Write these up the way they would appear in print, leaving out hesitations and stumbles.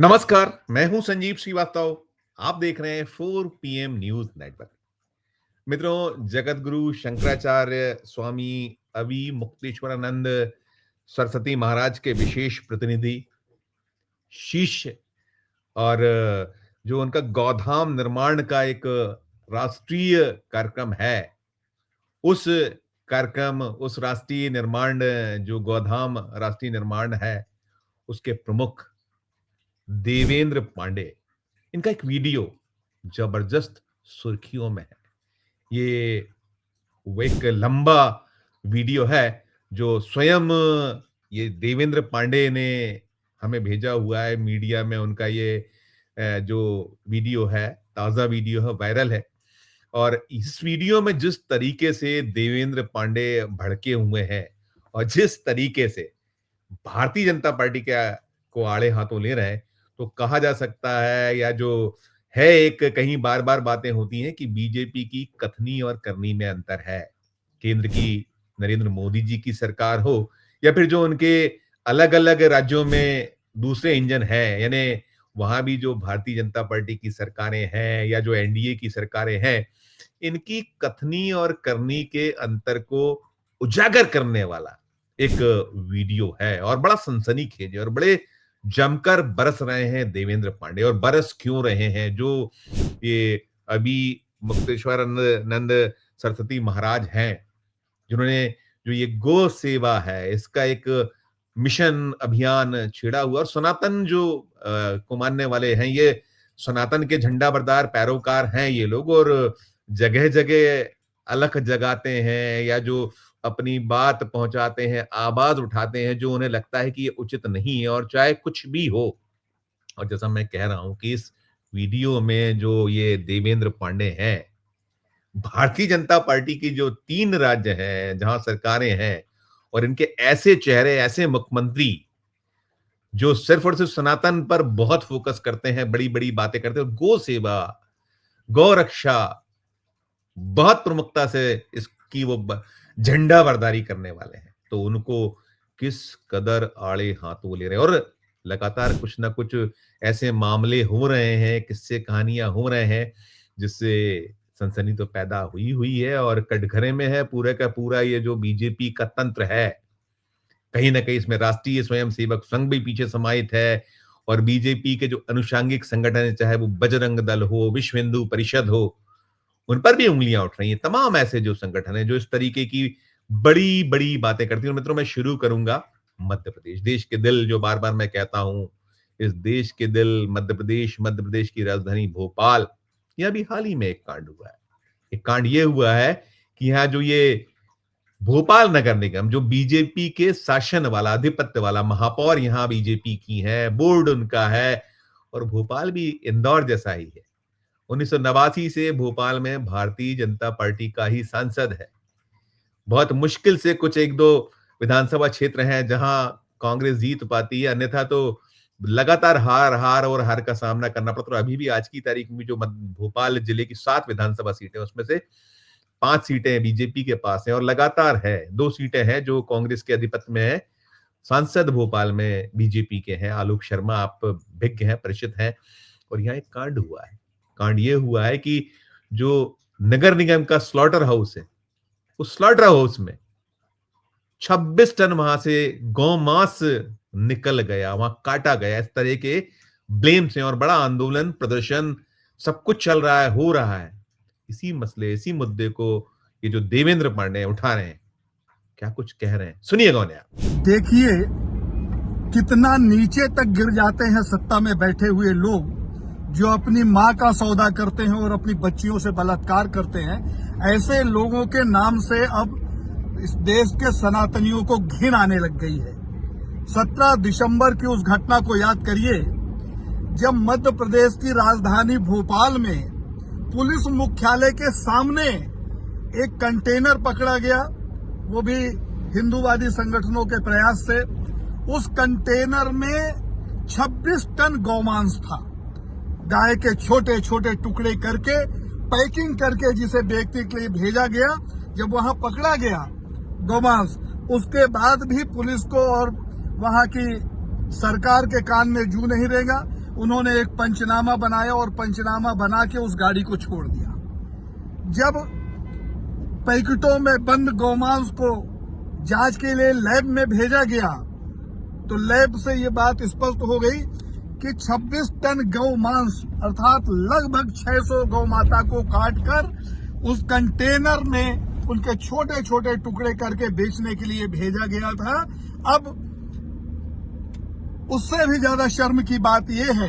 नमस्कार, मैं हूं संजीव श्रीवास्तव। आप देख रहे हैं 4 PM न्यूज नेटवर्क। मित्रों, जगत गुरु शंकराचार्य स्वामी अवि मुक्तेश्वरानंद सरस्वती महाराज के विशेष प्रतिनिधि, शिष्य और जो उनका गौधाम निर्माण का एक राष्ट्रीय कार्यक्रम है, उस कार्यक्रम, उस राष्ट्रीय निर्माण, जो गौधाम राष्ट्रीय निर्माण है, उसके प्रमुख देवेंद्र पांडे, इनका एक वीडियो जबरदस्त सुर्खियों में है। ये वो एक लंबा वीडियो है जो स्वयं ये देवेंद्र पांडे ने हमें भेजा हुआ है। मीडिया में उनका ये जो वीडियो है, ताज़ा वीडियो है, वायरल है। और इस वीडियो में जिस तरीके से देवेंद्र पांडे भड़के हुए हैं और जिस तरीके से भारतीय जनता पार्टी के को आड़े हाथों ले रहे हैं, तो कहा जा सकता है, या जो है, एक कहीं बार-बार बातें होती हैं कि बीजेपी की कथनी और करनी में अंतर है। केंद्र की नरेंद्र मोदी जी की सरकार हो या फिर जो उनके अलग-अलग राज्यों में दूसरे इंजन हैं, यानी वहां भी जो भारतीय जनता पार्टी की सरकारें हैं या जो एनडीए की सरकारें हैं, इनकी कथनी और करनी के अंतर को उजागर करने वाला एक वीडियो है और बड़ा सनसनीखेज है और बड़े जमकर बरस रहे हैं देवेंद्र पांडे। और बरस क्यों रहे हैं? जो ये अभी मुक्तेश्वरानंद सरस्वती महाराज हैं, जिन्होंने जो ये गो सेवा है, इसका एक मिशन अभियान छेड़ा हुआ, और सनातन जो को मानने वाले हैं, ये सनातन के झंडा बरदार पैरोकार हैं ये लोग, और जगह जगह अलख जगाते हैं या जो अपनी बात पहुंचाते हैं, आवाज उठाते हैं, जो उन्हें लगता है कि ये उचित नहीं है, और चाहे कुछ भी हो। और जैसा मैं कह रहा हूं कि इस वीडियो में जो ये देवेंद्र पांडे हैं, भारतीय जनता पार्टी की जो 3 राज्य हैं जहां सरकारें हैं, और इनके ऐसे चेहरे, ऐसे मुख्यमंत्री जो सिर्फ और सिर्फ सनातन पर बहुत फोकस करते हैं, बड़ी-बड़ी बातें करते हैं, और गो सेवा, गौ रक्षा बहुत प्रमुखता से इसकी वो झंडा बरदारी करने वाले हैं, तो उनको किस कदर आड़े हाथों ले रहे हैं। और लगातार कुछ ना कुछ ऐसे मामले हो रहे हैं, किस्से कहानियां हो रहे हैं, जिससे सनसनी तो पैदा हुई हुई है और कटघरे में है पूरे का पूरा ये जो बीजेपी का तंत्र है। कहीं ना कहीं इसमें राष्ट्रीय स्वयंसेवक संघ भी पीछे समाहित है, और बीजेपी के जो अनुषांगिक संगठन है, चाहे वो बजरंग दल हो, विश्व हिंदू परिषद हो, उन पर भी उंगलियां उठ रही हैं। तमाम ऐसे जो संगठन है जो इस तरीके की बड़ी बड़ी बातें करती हैं। मित्रों, मैं शुरू करूंगा मध्य प्रदेश, देश के दिल, जो बार बार मैं कहता हूं, इस देश के दिल मध्य प्रदेश की राजधानी भोपाल। यह भी हाल ही में एक कांड हुआ है। एक कांड ये हुआ है कि यहाँ जो ये भोपाल नगर निगम, जो बीजेपी के शासन वाला, आधिपत्य वाला, महापौर यहाँ बीजेपी की है, बोर्ड उनका है, और भोपाल भी इंदौर जैसा ही है। 1989 से भोपाल में भारतीय जनता पार्टी का ही सांसद है। बहुत मुश्किल से कुछ 1-2 विधानसभा क्षेत्र हैं जहां कांग्रेस जीत पाती है, अन्यथा तो लगातार हार और हार का सामना करना पड़ता है। अभी भी आज की तारीख में जो भोपाल जिले की 7 विधानसभा सीटें, उसमें से 5 सीटें बीजेपी के पास हैं, और लगातार है 2 सीटें हैं जो कांग्रेस के आधिपत्य में है। सांसद भोपाल में बीजेपी के हैं, आलोक शर्मा, आप विज्ञ हैं, परिचित हैं। और यहाँ एक कांड हुआ है। कांड ये हुआ है कि जो नगर निगम का स्लॉटर हाउस है, उस स्लॉटर हाउस में 26 टन वहां से गौमांस निकल गया, वहां काटा गया, इस तरह के ब्लेम से, और बड़ा आंदोलन, प्रदर्शन, सब कुछ चल रहा है, हो रहा है। इसी मसले, इसी मुद्दे को ये जो देवेंद्र पांडे उठा रहे हैं, क्या कुछ कह रहे हैं, सुनिएगा उन्हें आप। देखिए कितना नीचे तक गिर जाते हैं सत्ता में बैठे हुए लोग, जो अपनी माँ का सौदा करते हैं और अपनी बच्चियों से बलात्कार करते हैं। ऐसे लोगों के नाम से अब इस देश के सनातनियों को घिन आने लग गई है। 17 दिसंबर की उस घटना को याद करिए, जब मध्य प्रदेश की राजधानी भोपाल में पुलिस मुख्यालय के सामने एक कंटेनर पकड़ा गया, वो भी हिंदूवादी संगठनों के प्रयास से। उस कंटेनर में 26 टन गौमांस था, गाय के छोटे छोटे टुकड़े करके पैकिंग करके जिसे बेचने के लिए भेजा गया। जब वहां पकड़ा गया गौमांस, उसके बाद भी पुलिस को और वहां की सरकार के कान में जू नहीं रहेगा। उन्होंने एक पंचनामा बनाया और पंचनामा बना के उस गाड़ी को छोड़ दिया। जब पैकेटों में बंद गौमांस को जांच के लिए लैब में भेजा गया तो लैब से ये बात स्पष्ट हो गई कि 26 टन गौमांस अर्थात लगभग 600 गौमाता को काटकर उस कंटेनर में उनके छोटे छोटे टुकड़े करके बेचने के लिए भेजा गया था। अब उससे भी ज्यादा शर्म की बात यह है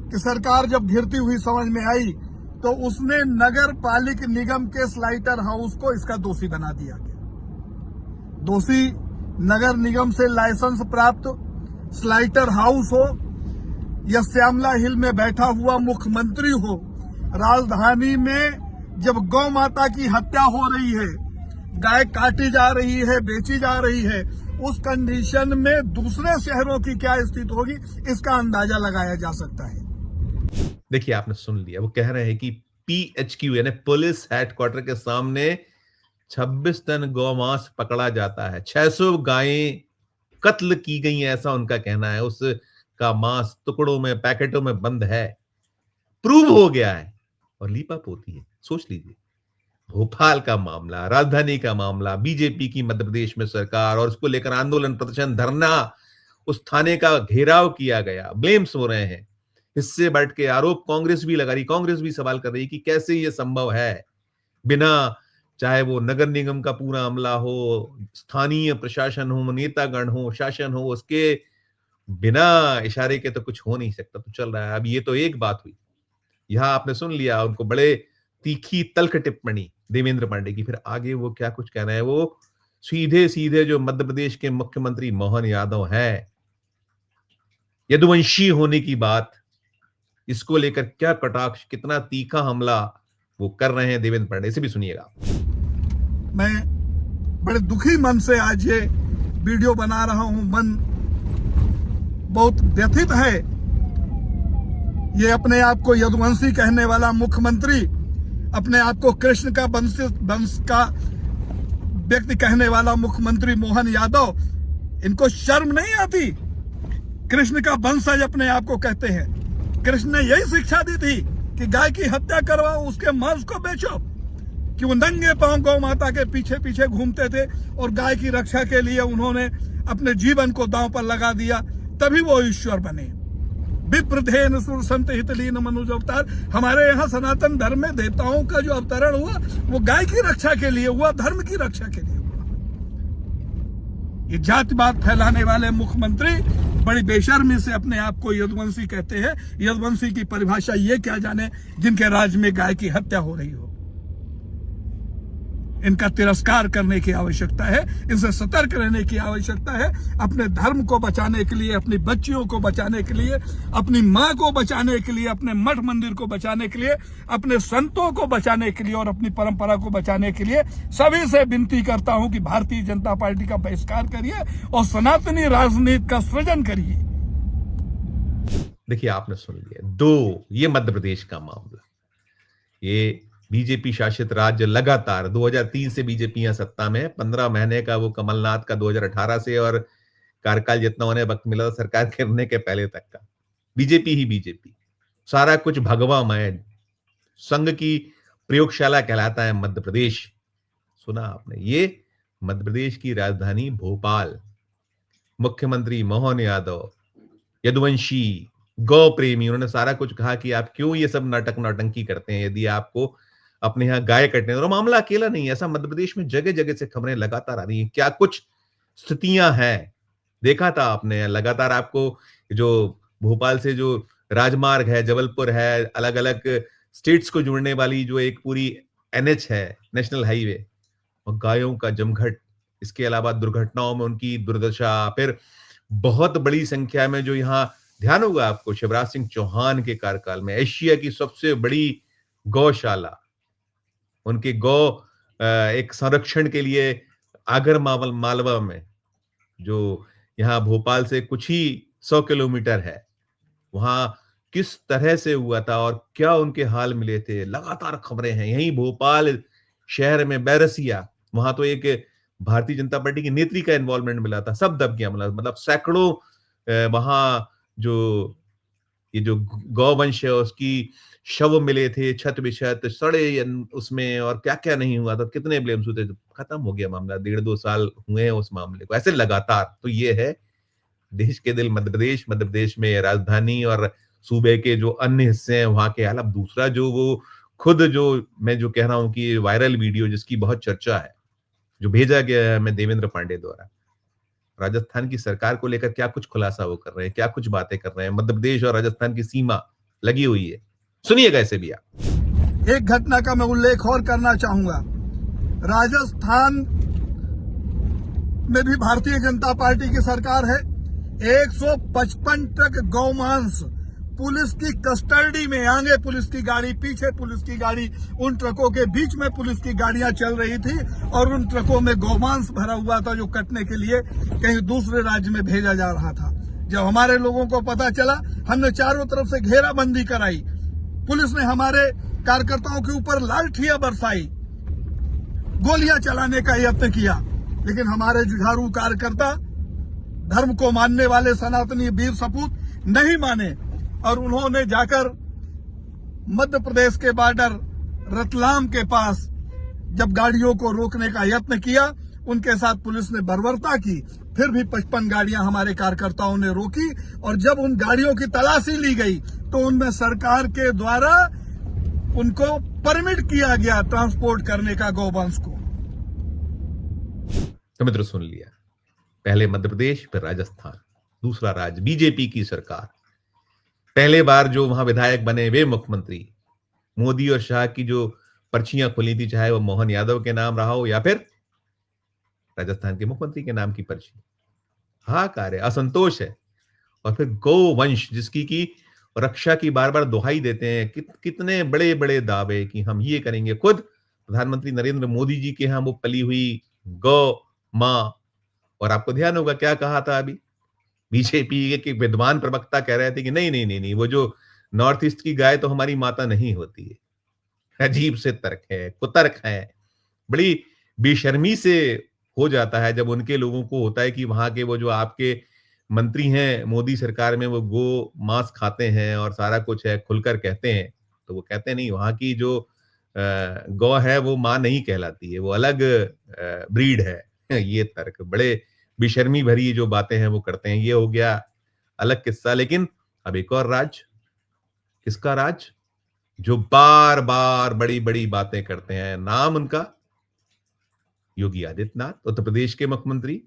कि सरकार जब घिरती हुई समझ में आई तो उसने नगर पालिक निगम के स्लाइटर हाउस को इसका दोषी बना दिया गया। दोषी नगर निगम से लाइसेंस प्राप्त स्लाइटर हाउस हो या श्यामला हिल में बैठा हुआ मुख्यमंत्री हो, राजधानी में जब गौ माता की हत्या हो रही है, गाय काटी जा रही है, बेची जा रही है, उस कंडीशन में दूसरे शहरों की क्या स्थिति होगी इसका अंदाजा लगाया जा सकता है। देखिए, आपने सुन लिया, वो कह रहे हैं कि पीएचक्यू यानी पुलिस हेडक्वार्टर के सामने 26 टन गौमांस पकड़ा जाता है, 600 गायें कत्ल की गई हैं, ऐसा उनका कहना है। उसका मांस टुकड़ों में, पैकेटों में बंद है, प्रूव हो गया है, और लीपाप होती है। सोच लीजिए, भोपाल का मामला, राजधानी का मामला, बीजेपी की मध्य प्रदेश में सरकार, और उसको लेकर आंदोलन, प्रदर्शन, धरना, उस थाने का घेराव किया गया, ब्लेम्स हो रहे हैं, इससे बढ़ के आरोप कांग्रेस भी लगा रही, कांग्रेस भी सवाल कर रही कि कैसे ये संभव है, बिना, चाहे वो नगर निगम का पूरा अमला हो, स्थानीय प्रशासन हो, नेतागण हो, शासन हो, उसके बिना इशारे के तो कुछ हो नहीं सकता। तो चल रहा है। अब ये तो एक बात हुई, यहां आपने सुन लिया उनको बड़े तीखी तल्ख टिप्पणी देवेंद्र पांडे की। फिर आगे वो क्या कुछ कह रहे हैं, वो सीधे सीधे जो मध्य प्रदेश के मुख्यमंत्री मोहन यादव हैं, यदुवंशी होने की बात, इसको लेकर क्या कटाक्ष, कितना तीखा हमला वो कर रहे हैं देवेंद्र पांडे, इसे भी सुनिएगा। मैं बड़े दुखी मन से आज ये वीडियो बना रहा हूं, मन बहुत व्यथित है। ये अपने आप को यदुवंशी कहने वाला मुख्यमंत्री, अपने आप को कृष्ण का वंश का व्यक्ति कहने वाला मुख्यमंत्री मोहन यादव, इनको शर्म नहीं आती? कृष्ण का वंशज अपने आप को कहते हैं। कृष्ण ने यही शिक्षा दी थी कि गाय की हत्या करवाओ, उसके मांस को बेचो, कि वो नंगे पांव गौ माता के पीछे पीछे घूमते थे और गाय की रक्षा के लिए उन्होंने अपने जीवन को दांव पर लगा दिया, तभी वो ईश्वर बने। विप्रधेन सुर संत हितलीन मनुज अवतार। हमारे यहाँ सनातन धर्म में देवताओं का जो अवतरण हुआ वो गाय की रक्षा के लिए हुआ, धर्म की रक्षा के लिए हुआ। ये जातिवाद फैलाने वाले मुख्यमंत्री बड़ी बेशर्मी से अपने आप को यदुवंशी कहते हैं। यदुवंशी की परिभाषा ये क्या जाने जिनके राज्य में गाय की हत्या हो रही हो। इनका तिरस्कार करने की आवश्यकता है, इनसे सतर्क रहने की आवश्यकता है। अपने धर्म को बचाने के लिए, अपनी बच्चियों को बचाने के लिए, अपनी मां को बचाने के लिए, अपने मठ मंदिर को बचाने के लिए, अपने संतों को बचाने के लिए और अपनी परंपरा को बचाने के लिए सभी से विनती करता हूं कि भारतीय जनता पार्टी का बहिष्कार करिए और सनातनी राजनीति का सृजन करिए। देखिए, आपने सुन लिया। दो, ये मध्य प्रदेश का मामला, ये बीजेपी शासित राज्य लगातार 2003 से बीजेपी यहां सत्ता में है, 15 महीने का वो कमलनाथ का 2018 से, और कार्यकाल जितना उन्हें वक्त मिला था सरकार गिरने के पहले तक का, बीजेपी ही बीजेपी, सारा कुछ भगवामय, संघ की प्रयोगशाला कहलाता है मध्य प्रदेश। सुना आपने, ये मध्य प्रदेश की राजधानी भोपाल, मुख्यमंत्री मोहन यादव, यदुवंशी, गौ प्रेमी, उन्होंने सारा कुछ कहा कि आप क्यों ये सब नाटक नौटंकी करते हैं, यदि आपको अपने यहाँ गाय कटने। और मामला अकेला नहीं है, ऐसा मध्य प्रदेश में जगह जगह से खबरें लगातार आ रही हैं। क्या कुछ स्थितियां हैं, देखा था आपने लगातार। आपको जो भोपाल से जो राजमार्ग है, जबलपुर है, अलग अलग स्टेट्स को जोड़ने वाली जो एक पूरी एनएच है, नेशनल हाईवे, और गायों का जमघट, इसके अलावा दुर्घटनाओं में उनकी दुर्दशा, फिर बहुत बड़ी संख्या में जो यहाँ, ध्यान होगा आपको, शिवराज सिंह चौहान के कार्यकाल में एशिया की सबसे बड़ी गौशाला, उनके गौ एक संरक्षण के लिए आगर मालवा में, जो यहाँ भोपाल से कुछ ही 100 किलोमीटर है, वहां किस तरह से हुआ था और क्या उनके हाल मिले थे, लगातार खबरें हैं। यहीं भोपाल शहर में बैरसिया, वहां तो एक भारतीय जनता पार्टी की नेत्री का इन्वॉल्वमेंट मिला था, सब दब गया। मतलब सैकड़ों वहां जो ये जो गौवंश है उसकी शव मिले थे छत बिछत सड़े उसमें, और क्या क्या नहीं हुआ था, कितने ब्लेम्स हुए थे, खत्म हो गया मामला, 1.5-2 साल हुए हैं उस मामले को, ऐसे लगातार। तो ये है देश के दिल मध्य प्रदेश, मध्य प्रदेश में राजधानी और सूबे के जो अन्य हिस्से हैं वहां के हाल। अब दूसरा जो वो खुद जो मैं जो कह रहा हूं कि वायरल वीडियो जिसकी बहुत चर्चा है, जो भेजा गया है हमें देवेंद्र पांडे द्वारा, राजस्थान की सरकार को लेकर क्या कुछ खुलासा वो कर रहे हैं, क्या कुछ बातें कर रहे हैं, मध्य प्रदेश और राजस्थान की सीमा लगी हुई है, सुनिएगा इसे भी आप। एक घटना का मैं उल्लेख और करना चाहूंगा। राजस्थान में भी भारतीय जनता पार्टी की सरकार है। 155 ट्रक गौमांस पुलिस की कस्टडी में, आगे पुलिस की गाड़ी, पीछे पुलिस की गाड़ी, उन ट्रकों के बीच में पुलिस की गाड़ियां चल रही थी और उन ट्रकों में गौमांस भरा हुआ था जो कटने के लिए कहीं दूसरे राज्य में भेजा जा रहा था। जब हमारे लोगों को पता चला, हमने चारों तरफ से घेराबंदी कराई। पुलिस ने हमारे कार्यकर्ताओं के ऊपर लाठियां बरसाई, गोलियां चलाने का यत्न किया, लेकिन हमारे जुझारू कार्यकर्ता, धर्म को मानने वाले सनातनी वीर सपूत नहीं माने और उन्होंने जाकर मध्य प्रदेश के बॉर्डर रतलाम के पास जब गाड़ियों को रोकने का यत्न किया, उनके साथ पुलिस ने बर्बरता की। फिर भी 55 गाड़ियां हमारे कार्यकर्ताओं ने रोकी और जब उन गाड़ियों की तलाशी ली गई तो उनमें सरकार के द्वारा उनको परमिट किया गया ट्रांसपोर्ट करने का गौवंश को। तो मित्रों सुन लिया, पहले मध्य प्रदेश फिर राजस्थान, दूसरा राज्य बीजेपी की सरकार, पहले बार जो वहां विधायक बने वे मुख्यमंत्री, मोदी और शाह की जो पर्चियां खुली थी, चाहे वो मोहन यादव के नाम रहा हो या फिर राजस्थान के मुख्यमंत्री के नाम की पर्ची, हाहाकार है, असंतोष है। और फिर गौवंश जिसकी की रक्षा की बार बार दुहाई देते हैं, कितने बड़े बड़े दावे कि हम ये करेंगे। खुद प्रधानमंत्री नरेंद्र मोदी जी के यहाँ वो पली हुई गौ मां, और आपको ध्यान होगा क्या कहा था अभी, बीजेपी के विद्वान प्रवक्ता कह रहे थे कि नहीं नहीं नहीं नहीं, वो जो नॉर्थ ईस्ट की गाय तो हमारी माता नहीं होती है। अजीब से तर्क है, कुतर्क है, बड़ी बेशर्मी से हो जाता है जब उनके लोगों को होता है कि वहां के वो जो आपके मंत्री हैं मोदी सरकार में वो गो मांस खाते हैं और सारा कुछ है खुलकर कहते हैं, तो वो कहते नहीं, वहां की जो गौ है वो मां नहीं कहलाती है, वो अलग ब्रीड है। ये तर्क, बड़े बेशर्मी भरी जो बातें हैं वो करते हैं। ये हो गया अलग किस्सा। लेकिन अब एक और राज, किसका राज, जो बार बार बड़ी बड़ी बातें करते हैं, नाम उनका योगी आदित्यनाथ, उत्तर प्रदेश के मुख्यमंत्री,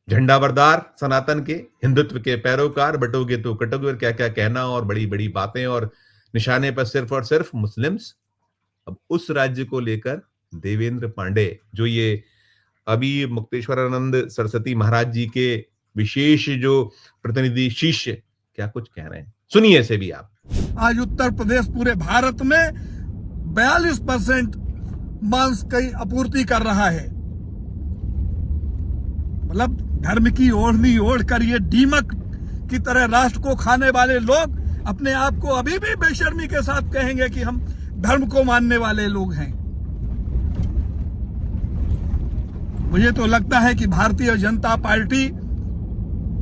झंडाबरदार, सनातन के, हिंदुत्व के पैरोकार, बटोगे तो कटोगे, और क्या क्या कहना, और बड़ी बड़ी बातें, और निशाने पर सिर्फ और सिर्फ मुस्लिम्स। अब उस राज्य को लेकर देवेंद्र पांडे, जो ये अभी मुक्तेश्वरानंद सरस्वती महाराज जी के विशेष जो प्रतिनिधि शिष्य, क्या कुछ कह रहे हैं, सुनिए इसे भी आप। आज उत्तर प्रदेश पूरे भारत में 42% मांस की आपूर्ति कर रहा है। मतलब धर्म की ओढ़नी ओढ़ कर ये दीमक की तरह राष्ट्र को खाने वाले लोग अपने आप को अभी भी बेशर्मी के साथ कहेंगे कि हम धर्म को मानने वाले लोग हैं। मुझे तो लगता है कि भारतीय जनता पार्टी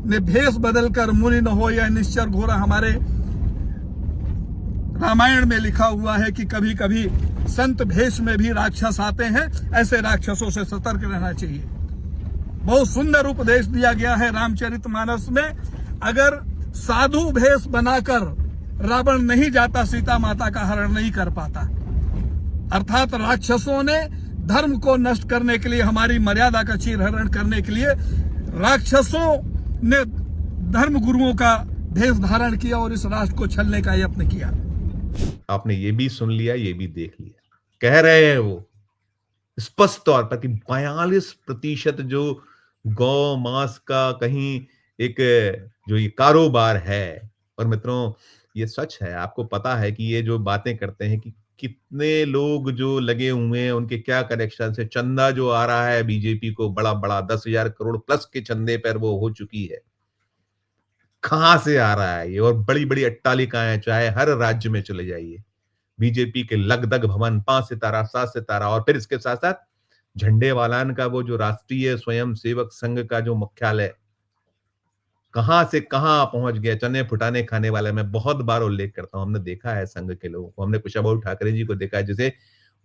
ने भेष बदलकर मुनि न हो या निश्चर घोरा, हमारे रामायण में लिखा हुआ है कि कभी कभी संत भेष में भी राक्षस आते हैं, ऐसे राक्षसों से सतर्क रहना चाहिए। बहुत सुंदर उपदेश दिया गया है रामचरितमानस में। अगर साधु भेष बनाकर रावण नहीं जाता, सीता माता का हरण नहीं कर पाता। अर्थात राक्षसों ने धर्म को नष्ट करने के लिए, हमारी मर्यादा का चीरहरण करने के लिए राक्षसों ने धर्म गुरुओं का भेष धारण किया और इस राष्ट्र को छलने का यत्न किया। आपने ये भी सुन लिया, ये भी देख लिया, कह रहे हैं वो स्पष्ट तौर पर कि 42% जो गौ मांस का कहीं एक जो ये कारोबार है। और मित्रों ये सच है, आपको पता है कि ये जो बातें करते हैं कि कितने लोग जो लगे हुए हैं, उनके क्या कनेक्शन है, चंदा जो आ रहा है बीजेपी को बड़ा बड़ा 10,000 करोड़ प्लस के चंदे पर वो हो चुकी है, कहां से आ रहा है ये। और बड़ी बड़ी अट्टालिकाएं, चाहे हर राज्य में चले जाइए, बीजेपी के लगदग भवन, 5 सितारा 7 सितारा, और फिर इसके साथ साथ झंडे वालान का वो जो राष्ट्रीय स्वयं सेवक संघ का जो मुख्यालय, कहां से कहां पहुंच गया, चने फुटाने खाने वाला। मैं बहुत बार उल्लेख करता हूं, हमने देखा है संघ के लोगों को, हमने कुशाभाऊ ठाकरे जी को देखा है, जिसे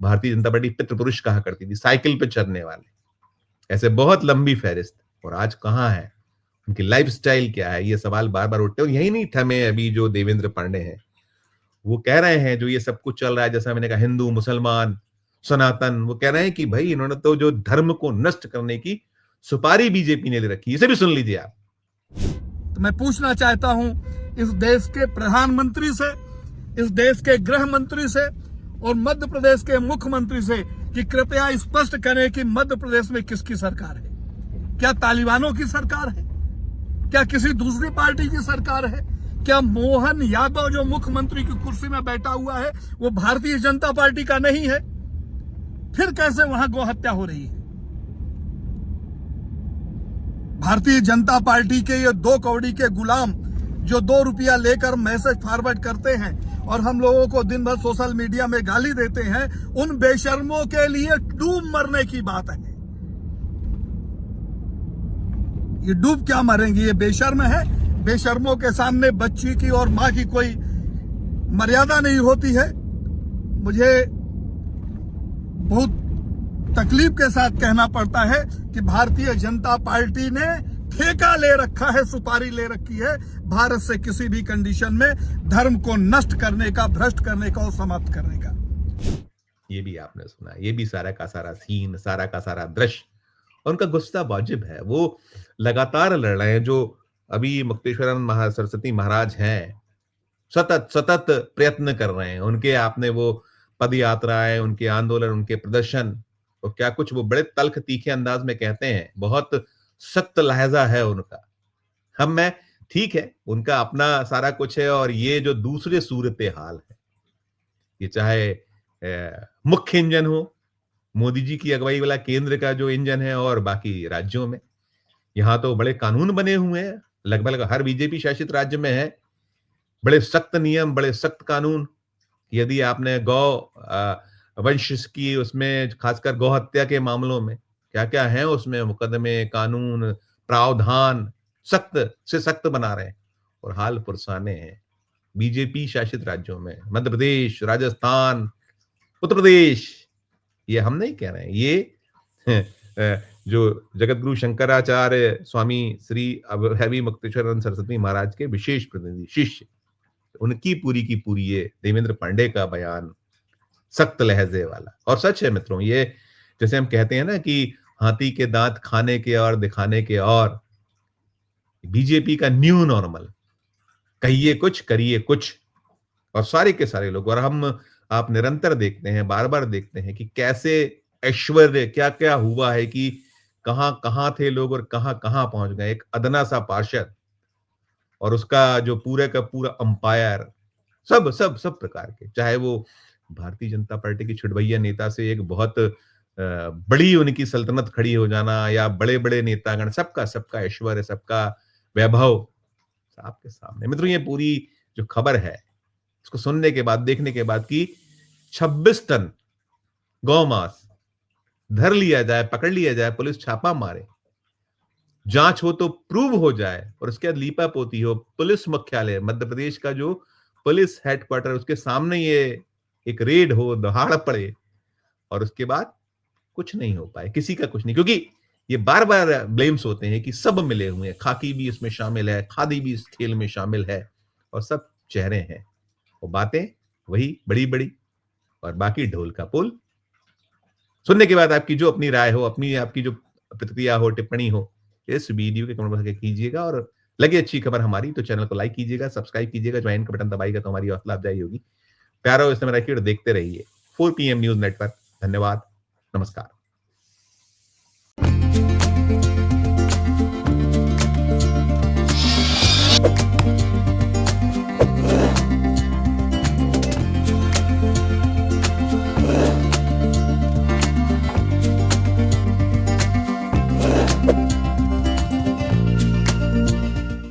भारतीय जनता पार्टी पितृ पुरुष कहा करती थी, साइकिल पे चलने वाले, ऐसे बहुत लंबी फहरिस्त। और आज कहां है, उनकी लाइफस्टाइल क्या है, ये सवाल बार बार उठते हैं। और यही नहीं थमे अभी जो देवेंद्र पांडे हैं, वो कह रहे हैं जो ये सब कुछ चल रहा है, जैसा मैंने कहा हिंदू मुसलमान सनातन, वो कह रहे हैं कि भाई इन्होंने तो जो धर्म को नष्ट करने की सुपारी बीजेपी ने ले रखी है। इसे भी सुन लीजिए आप। तो मैं पूछना चाहता हूं इस देश के प्रधानमंत्री से, इस देश के गृह मंत्री से और मध्य प्रदेश के मुख्यमंत्री से कि कृपया स्पष्ट करें कि मध्य प्रदेश में किसकी सरकार है। क्या तालिबानों की सरकार है? क्या किसी दूसरी पार्टी की सरकार है? क्या मोहन यादव जो मुख्यमंत्री की कुर्सी में बैठा हुआ है वो भारतीय जनता पार्टी का नहीं है? फिर कैसे वहां गौ हत्या हो रही है? भारतीय जनता पार्टी के ये 2 कौड़ी के गुलाम जो 2 रुपया लेकर मैसेज फॉरवर्ड करते हैं और हम लोगों को दिन भर सोशल मीडिया में गाली देते हैं, उन बेशर्मों के लिए डूब मरने की बात है। ये डूब क्या मरेंगे, ये बेशर्म है। बेशर्मों के सामने बच्ची की और मां की कोई मर्यादा नहीं होती है। मुझे बहुत तकलीफ के साथ कहना पड़ता है कि भारतीय जनता पार्टी ने ठेका ले रखा है, सुपारी ले रखी है भारत से किसी भी कंडीशन में धर्म को नष्ट करने का, भ्रष्ट करने का और समाप्त करने का। ये भी आपने सुना, ये भी सारा का सारा सीन, सारा का सारा दृश्य। उनका गुस्सा वाजिब है, वो लगातार लड़ रहे हैं। जो अभी मुक्तेश्वरानंद सरस्वती महाराज हैं, सतत सतत प्रयत्न कर रहे हैं। उनके आपने वो पद यात्राएं, उनके आंदोलन, उनके प्रदर्शन और क्या कुछ वो बड़े तल्ख तीखे अंदाज में कहते हैं, बहुत सख्त लहजा है उनका। हम मैं ठीक है, उनका अपना सारा कुछ है। और ये जो दूसरे सूरत हाल है, ये चाहे मुख्य इंजन हो, मोदी जी की अगुवाई वाला केंद्र का जो इंजन है, और बाकी राज्यों में, यहां तो बड़े कानून बने हुए हैं, लगभग हर बीजेपी शासित राज्य में है, बड़े सख्त नियम, बड़े सख्त कानून। यदि आपने गौ वंश की, उसमें खासकर गौ हत्या के मामलों में क्या क्या है, उसमें मुकदमे, कानून, प्रावधान सख्त से सख्त बना रहे हैं। और हाल पुरसाने हैं बीजेपी शासित राज्यों में, मध्य प्रदेश, राजस्थान, उत्तर प्रदेश। ये हम नहीं कह रहे हैं, ये जो जगतगुरु शंकराचार्य स्वामी श्री अभी मुक्तेश्वरानंद सरस्वती महाराज के विशेष प्रतिनिधि शिष्य, उनकी पूरी की पूरी ये देवेंद्र पांडे का बयान सख्त लहजे वाला। और सच है मित्रों, ये जैसे हम कहते हैं ना कि हाथी के दांत खाने के और दिखाने के, और बीजेपी का न्यू नॉर्मल, कहिए कुछ करिए कुछ। और सारे के सारे लोग, और हम आप निरंतर देखते हैं, बार बार देखते हैं कि कैसे ऐश्वर्य, क्या क्या हुआ है, कि कहां कहां थे लोग और कहां कहां पहुंच गए। एक अदना सा पार्षद और उसका जो पूरे का पूरा अंपायर, सब सब सब प्रकार के, चाहे वो भारतीय जनता पार्टी की छुटभैया नेता से एक बहुत बड़ी उनकी सल्तनत खड़ी हो जाना, या बड़े बड़े नेतागण, सबका सबका ऐश्वर्य, सबका वैभव आपके सामने। मित्रों, ये पूरी जो खबर है, इसको सुनने के बाद, देखने के बाद कि 26 टन गौमांस धर लिया जाए, पकड़ लिया जाए, पुलिस छापा मारे, जांच हो तो प्रूव हो जाए, और उसके बाद लीपा पोती हो, पुलिस मुख्यालय मध्य प्रदेश का जो पुलिस हेडक्वार्टर, उसके सामने ये एक रेड हो, दहाड़ पड़े, और उसके बाद कुछ नहीं हो पाए, किसी का कुछ नहीं। क्योंकि ये बार बार ब्लेम्स होते हैं कि सब मिले हुए हैं, खाकी भी इसमें शामिल है, खादी भी इस खेल में शामिल है, और सब चेहरे हैं, और बातें वही बड़ी बड़ी, और बाकी ढोल का पुल। सुनने के बाद आपकी जो अपनी राय हो, अपनी आपकी जो प्रतिक्रिया हो, टिप्पणी हो, इस वीडियो के कमेंट बॉक्स में कीजिएगा। और लगे अच्छी खबर हमारी तो चैनल को लाइक कीजिएगा, सब्सक्राइब कीजिएगा, ज्वाइन का बटन दबाइएगा तो हमारी हौसला अफजाई होगी। प्यारा हो इसमें रखिए और देखते रहिए 4 PM न्यूज नेट पर। धन्यवाद, नमस्कार।